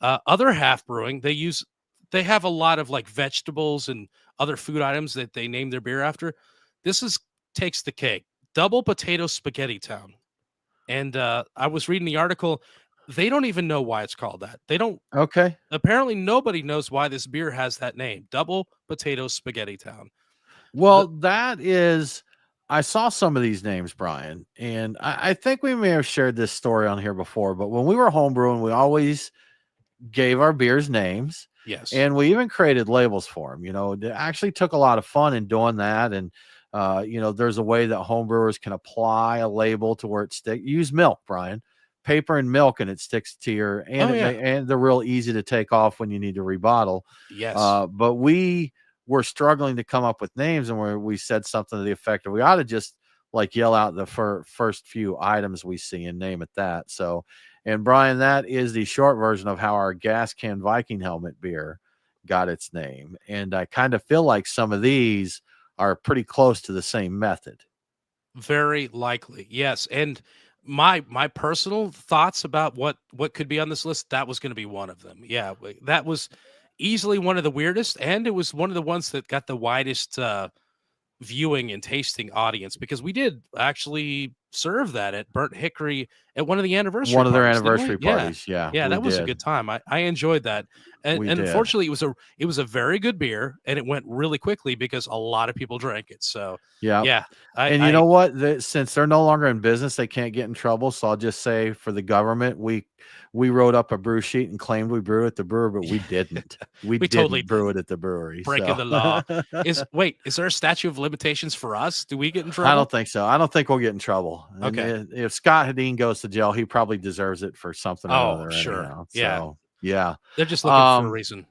Other Half Brewing, they have a lot of like vegetables and other food items that they name their beer after. This takes the cake. Double Potato Spaghetti Town. And I was reading the article. They don't even know why it's called that. They don't. Okay. Apparently, nobody knows why this beer has that name. Double Potato Spaghetti Town. Well, I saw some of these names, Brian, and I think we may have shared this story on here before, but when we were homebrewing, we always gave our beers names. Yes. And we even created labels for them. It actually took a lot of fun in doing that. And, there's a way that homebrewers can apply a label to where it sticks. Use milk, Brian. Paper and milk, and it sticks to your, and they're real easy to take off when you need to rebottle. Yes. But we were struggling to come up with names, and we said something to the effect of, we ought to just like yell out the first few items we see and name it that. So, and Brian, that is the short version of how our gas can Viking helmet beer got its name. And I kind of feel like some of these are pretty close to the same method. Very likely. Yes. And my personal thoughts about what could be on this list, that was going to be one of them. Yeah. That was easily one of the weirdest. And it was one of the ones that got the widest, viewing and tasting audience, because we did actually serve that at Burnt Hickory at one of their anniversary parties. Yeah, that was a good time. I enjoyed that, and unfortunately it was a very good beer, and it went really quickly because a lot of people drank it. So yeah. And you know what, since they're no longer in business, they can't get in trouble, so I'll just say, for the government, we wrote up a brew sheet and claimed we brewed at the brewer, but we didn't. We didn't totally brew it at the brewery. Breaking the law. Is there a statute of limitations for us? Do we get in trouble? I don't think so. I don't think we'll get in trouble. Okay. And if Scott Hedin goes to jail, he probably deserves it for something. Sure. Anyhow. Yeah. So, yeah. They're just looking for a reason.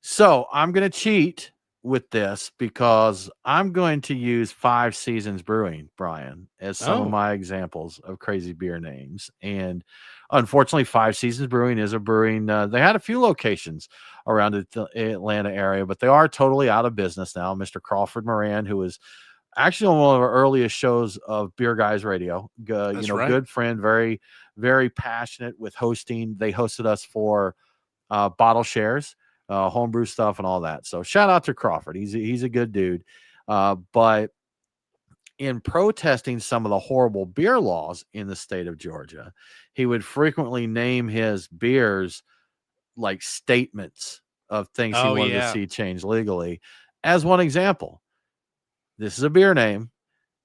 So I'm going to cheat with this, because I'm going to use 5 Seasons Brewing, Brian, as some of my examples of crazy beer names. And unfortunately, 5 Seasons Brewing is a brewing. They had a few locations around the Atlanta area, but they are totally out of business now. Mr. Crawford Moran, who was actually on one of our earliest shows of Beer Guys Radio, good friend, very, very passionate with hosting. They hosted us for bottle shares, homebrew stuff, and all that. So shout out to Crawford. He's a good dude. But in protesting some of the horrible beer laws in the state of Georgia, he would frequently name his beers like statements of things he wanted to see changed legally. As one example, this is a beer name.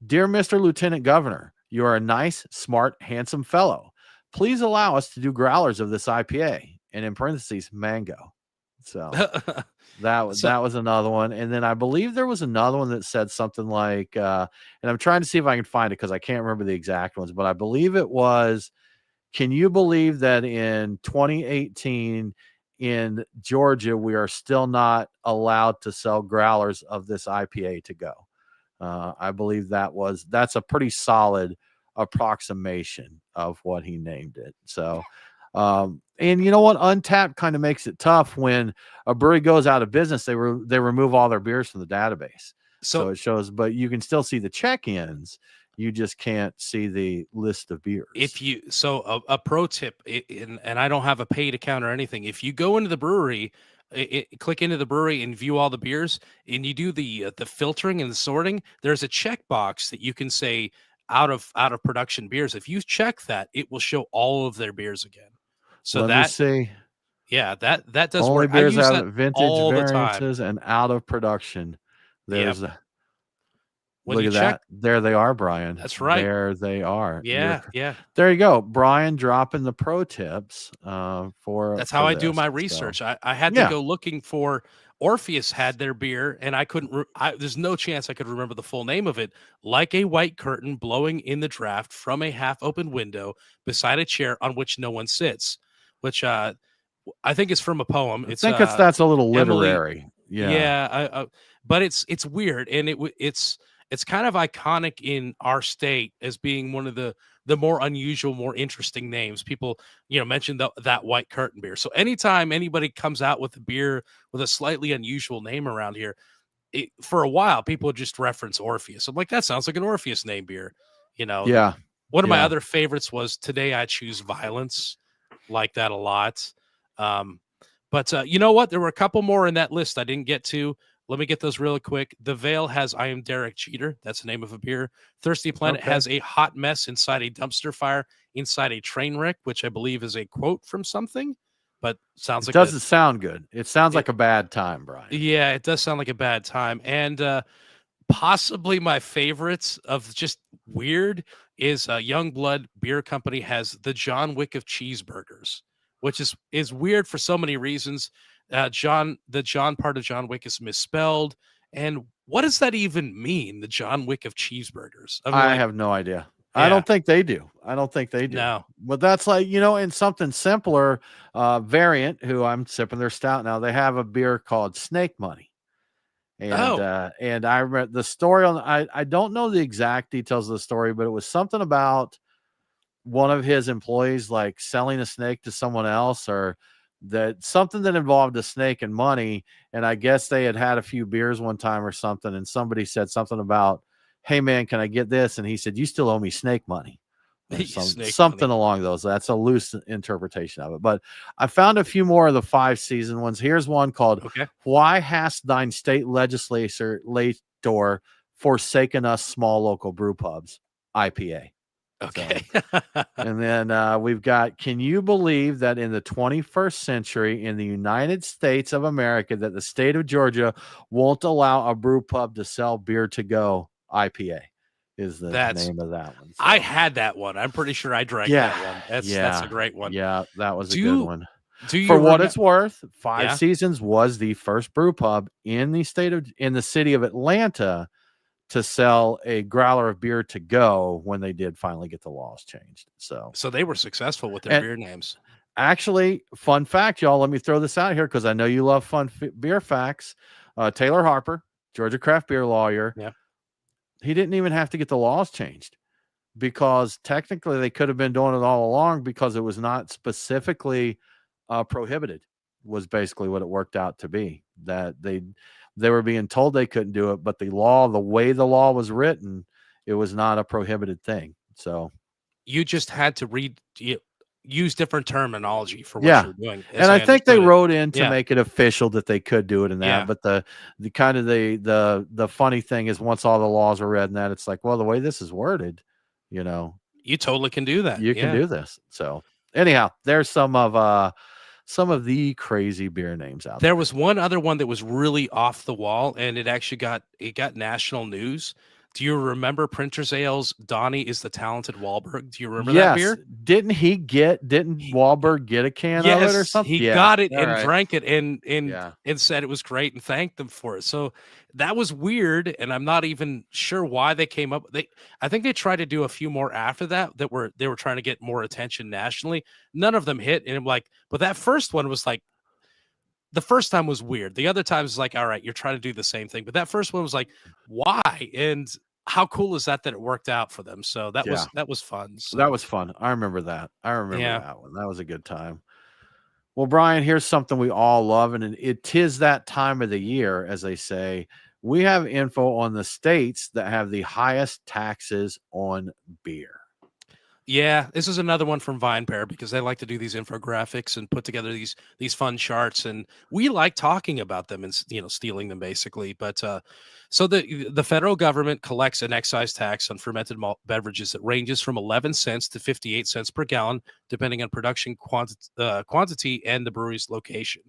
Dear Mr. Lieutenant Governor, you are a nice, smart, handsome fellow. Please allow us to do growlers of this IPA, and in parentheses, mango. So that was another one. And then I believe there was another one that said something like, and I'm trying to see if I can find it because I can't remember the exact ones, but I believe it was, can you believe that in 2018 in Georgia, we are still not allowed to sell growlers of this IPA to go? I believe that's a pretty solid approximation of what he named it. So, and you know what? Untapped kind of makes it tough when a brewery goes out of business. They remove all their beers from the database. So it shows, but you can still see the check-ins. You just can't see the list of beers. A pro tip, and I don't have a paid account or anything. If you go into the brewery, click into the brewery and view all the beers, and you do the filtering and the sorting, there's a checkbox that you can say out of production beers. If you check that, it will show all of their beers again. So let me see. Yeah, that does only work. Beers out of vintage variances and out of production. There's look at that. There they are, Brian. That's right. There they are. Yeah. There you go. Brian dropping the pro tips That's how I do my research. So, I had to go looking for Orpheus had their beer, and I couldn't there's no chance I could remember the full name of it. Like a white curtain blowing in the draft from a half-open window beside a chair on which no one sits, which I think it's from a poem. That's a little literary. Emily, but it's weird, and it's kind of iconic in our state as being one of the more unusual, more interesting names. People, mentioned that White Curtain beer. So anytime anybody comes out with a beer with a slightly unusual name around here, for a while, people would just reference Orpheus. I'm like, that sounds like an Orpheus name beer. Yeah. One of my other favorites was Today I Choose Violence. Like that a lot. But you know what? There were a couple more in that list I didn't get to. Let me get those really quick. The Veil has I Am Derek Jeter. That's the name of a beer. Thirsty Planet has a hot mess inside a dumpster fire inside a train wreck, which I believe is a quote from something, but sounds like doesn't sound good. It sounds like a bad time, Brian. Yeah, it does sound like a bad time. And possibly my favorites of just weird is Youngblood Beer Company has the John Wick of cheeseburgers, which is weird for so many reasons. The John part of John Wick is misspelled. And what does that even mean? The John Wick of cheeseburgers. I have no idea. Yeah. I don't think they do. No. But that's like, in something simpler, Variant, who I'm sipping their stout now, they have a beer called Snake Money. And I remember the story I don't know the exact details of the story, but it was something about one of his employees like selling a snake to someone else, or that something that involved a snake and money. And I guess they had a few beers one time or something, and somebody said something about, hey man, can I get this? And he said, you still owe me snake money. Something along those. That's a loose interpretation of it. But I found a few more of the 5-season ones. Here's one called Why Hast Thine State Legislator Forsaken Us Small Local Brew Pubs? IPA. Okay. So, and then we've got, can you believe that in the 21st century in the United States of America that the state of Georgia won't allow a brew pub to sell beer to go? IPA is the name of that one. So. I had that one. I'm pretty sure I drank that one. That's a great one. Yeah, that was a good one. For what it's worth, 5 Seasons was the first brew pub in the city of Atlanta to sell a growler of beer to go when they did finally get the laws changed. So they were successful with their beer names. Actually, fun fact, y'all, let me throw this out here because I know you love fun beer facts. Taylor Harper, Georgia craft beer lawyer. Yeah. He didn't even have to get the laws changed because technically they could have been doing it all along because it was not specifically prohibited, was basically what it worked out to be. That they were being told they couldn't do it, but the way the law was written, it was not a prohibited thing. So you just had to use different terminology for what you're doing. And I think they wrote in to make it official that they could do it in that. Yeah. But the kind of the funny thing is once all the laws are read and that, it's like, well, the way this is worded, you totally can do that. You can do this. So anyhow, there's some of the crazy beer names out there. There was one other one that was really off the wall, and it actually got national news. Do you remember Printer's Ale's Donnie is the Talented Wahlberg? Do you remember that beer? Didn't Wahlberg get a can of it or something? He got it and drank it and said it was great and thanked them for it. So that was weird, and I'm not even sure why they came up. I think they tried to do a few more after that they were trying to get more attention nationally. None of them hit, and I'm like, but that first one was like, the first time was weird. The other times was like, all right, you're trying to do the same thing. But that first one was like, why? And how cool is that it worked out for them? So that was fun. So. That was fun. I remember that. That one. That was a good time. Well, Brian, here's something we all love, and it is that time of the year, as they say. We have info on the states that have the highest taxes on beer. Yeah, this is another one from VinePair because they like to do these infographics and put together these fun charts, and we like talking about them and stealing them basically. But so the federal government collects an excise tax on fermented malt beverages that ranges from 11 cents to 58 cents per gallon, depending on production quantity and the brewery's location.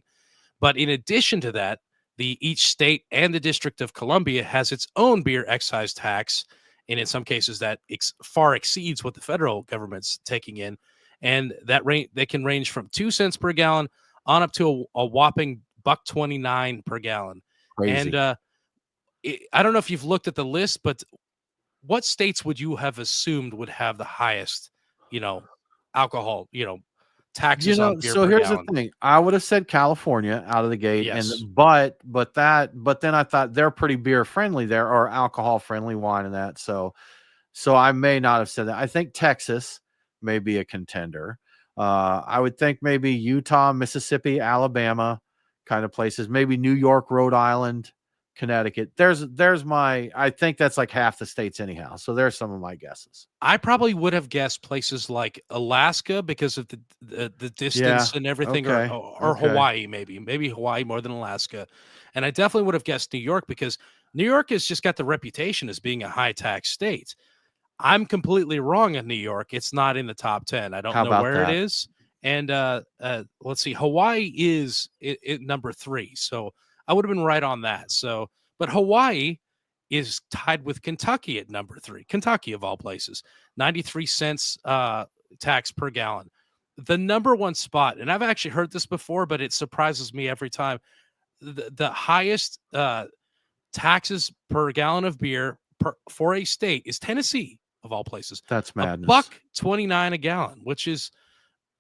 But in addition to that, each state and the District of Columbia has its own beer excise tax. And in some cases, that far exceeds what the federal government's taking in, and that they can range from 2 cents per gallon on up to a whopping $1.29 per gallon. Crazy. And I don't know if you've looked at the list, but what states would you have assumed would have the highest, alcohol, taxes on beer so per here's gallon. the thing. I would have said California out of the gate, Yes. but then I thought they're pretty beer friendly there, or alcohol friendly, wine and that. So I may not have said that. I think Texas may be a contender. I would think maybe Utah, Mississippi, Alabama kind of places, maybe New York, Rhode Island, Connecticut. I think that's like half the states anyhow. So there's some of my guesses. I probably would have guessed places like Alaska because of the distance and everything, okay, or Hawaii, maybe Hawaii more than Alaska. And I definitely would have guessed New York because New York has just got the reputation as being a high tax state. I'm completely wrong in New York. It's not in the top 10. I don't How know about where it that? is. And let's see, Hawaii is number 3. So I would have been right on that. So, but Hawaii is tied with Kentucky at number 3. Kentucky, of all places, 93 cents tax per gallon. The number 1 spot, and I've actually heard this before, but it surprises me every time. The highest taxes per gallon of beer for a state is Tennessee, of all places. That's madness. $1.29 a gallon, which is,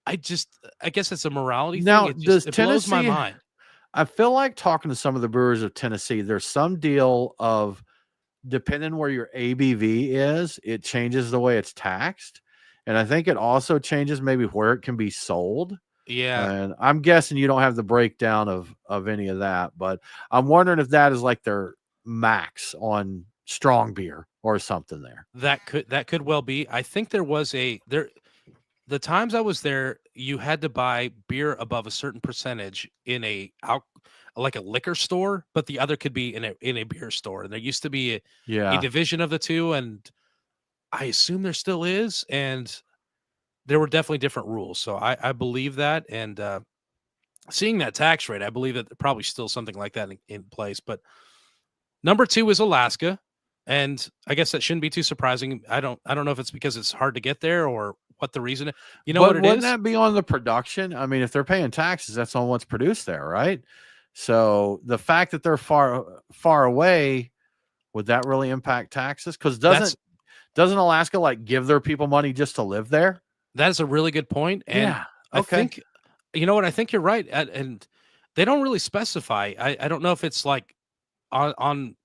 I guess it's a morality now, thing. It blows my mind. I feel like talking to some of the brewers of Tennessee, there's some deal of, depending where your ABV is, it changes the way it's taxed. And I think it also changes maybe where it can be sold. Yeah. And I'm guessing you don't have the breakdown of any of that, but I'm wondering if that is like their max on strong beer or something there. That could well be. I think there was the times I was there, you had to buy beer above a certain percentage in like a liquor store, but the other could be in a beer store. And there used to be a division of the two, and I assume there still is. And there were definitely different rules. So I believe that. And seeing that tax rate, I believe that probably still something like that in place. But number 2 is Alaska. And I guess that shouldn't be too surprising. I don't know if it's because it's hard to get there or what the reason is. You know, but what it wouldn't is? That be on the production? I mean, if they're paying taxes, that's on what's produced there, right? So the fact that they're far away, would that really impact taxes? Because doesn't Alaska like give their people money just to live there? That is a really good point. And yeah, I think, you know what, I think you're right. And they don't really specify. I don't know if it's like on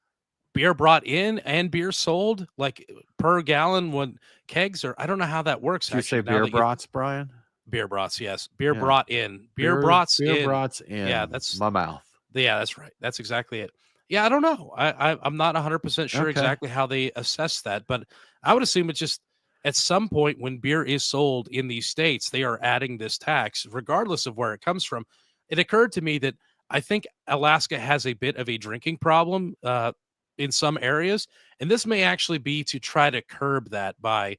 beer brought in and beer sold, like per gallon when kegs, or I don't know how that works. Did you say beer brats, Brian? Beer brats, yes. Beer brought in. Beer brats in. Yeah, that's my mouth. Yeah, that's right. That's exactly it. Yeah, I don't know. I'm not 100% sure exactly how they assess that, but I would assume it's just at some point when beer is sold in these states, they are adding this tax, regardless of where it comes from. It occurred to me that I think Alaska has a bit of a drinking problem in some areas, and this may actually be to try to curb that by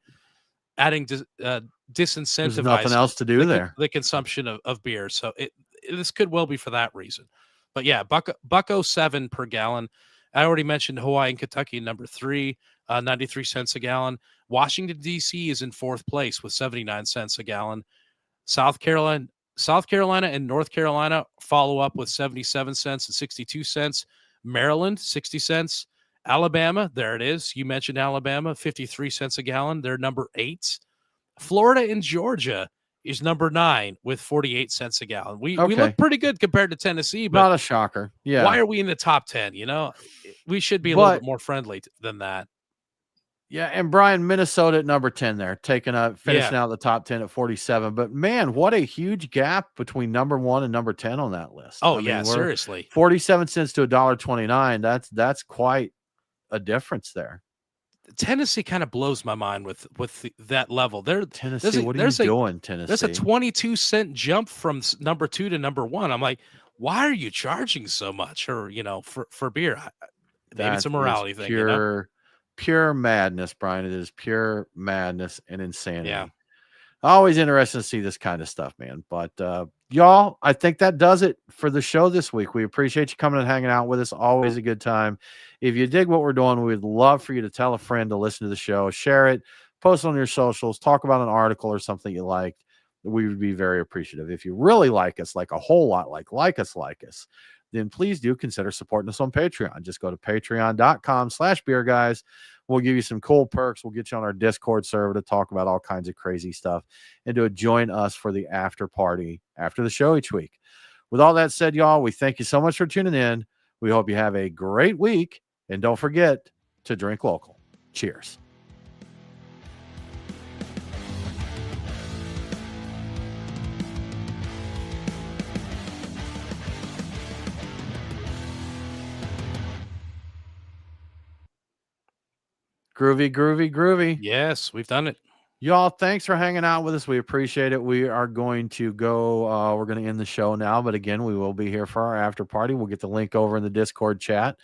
adding disincentivizing. There's nothing else to do there. The consumption of beer. So this could well be for that reason. But yeah, $1.07 per gallon. I already mentioned Hawaii and Kentucky, number 3, 93 cents a gallon. Washington, D.C. is in 4th place with 79 cents a gallon. South Carolina and North Carolina follow up with 77 cents and 62 cents. Maryland, 60 cents. Alabama, there it is. You mentioned Alabama, 53 cents a gallon. They're number 8. Florida and Georgia is number 9 with 48 cents a gallon. We look pretty good compared to Tennessee, but not a shocker. Yeah. Why are we in the top 10? You know, we should be a little bit more friendly than that. Yeah. And Brian, Minnesota at number 10 there, finishing out the top 10 at 47. But man, what a huge gap between number 1 and number 10 on that list. Oh, seriously. 47 cents to $1.29. That's quite a difference there. Tennessee kind of blows my mind with that level. Tennessee, what are you doing, Tennessee? There's a 22-cent jump from number 2 to number 1. I'm like, why are you charging so much? Or, you know, for beer? Maybe it's a morality thing. Pure madness, Brian. It is pure madness and insanity. Yeah. Always interesting to see this kind of stuff, man. But y'all, I think that does it for the show this week. We appreciate you coming and hanging out with us. Always a good time. If you dig what we're doing, we'd love for you to tell a friend to listen to the show, share it, post it on your socials, talk about an article or something you liked. We would be very appreciative. If you really like us, like a whole lot, like us, then please do consider supporting us on Patreon. Just go to patreon.com/beerguys. We'll give you some cool perks. We'll get you on our Discord server to talk about all kinds of crazy stuff and to join us for the after party after the show each week. With all that said, y'all, we thank you so much for tuning in. We hope you have a great week. And don't forget to drink local. Cheers. Groovy, groovy, groovy. Yes, we've done it. Y'all, thanks for hanging out with us. We appreciate it. We are going to go. We're going to end the show now. But again, we will be here for our after party. We'll get the link over in the Discord chat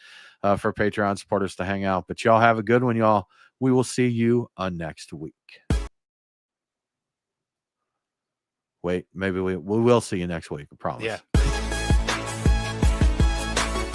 for Patreon supporters to hang out. But y'all have a good one, y'all. We will see you next week. Wait, maybe we will see you next week. I promise. Yeah.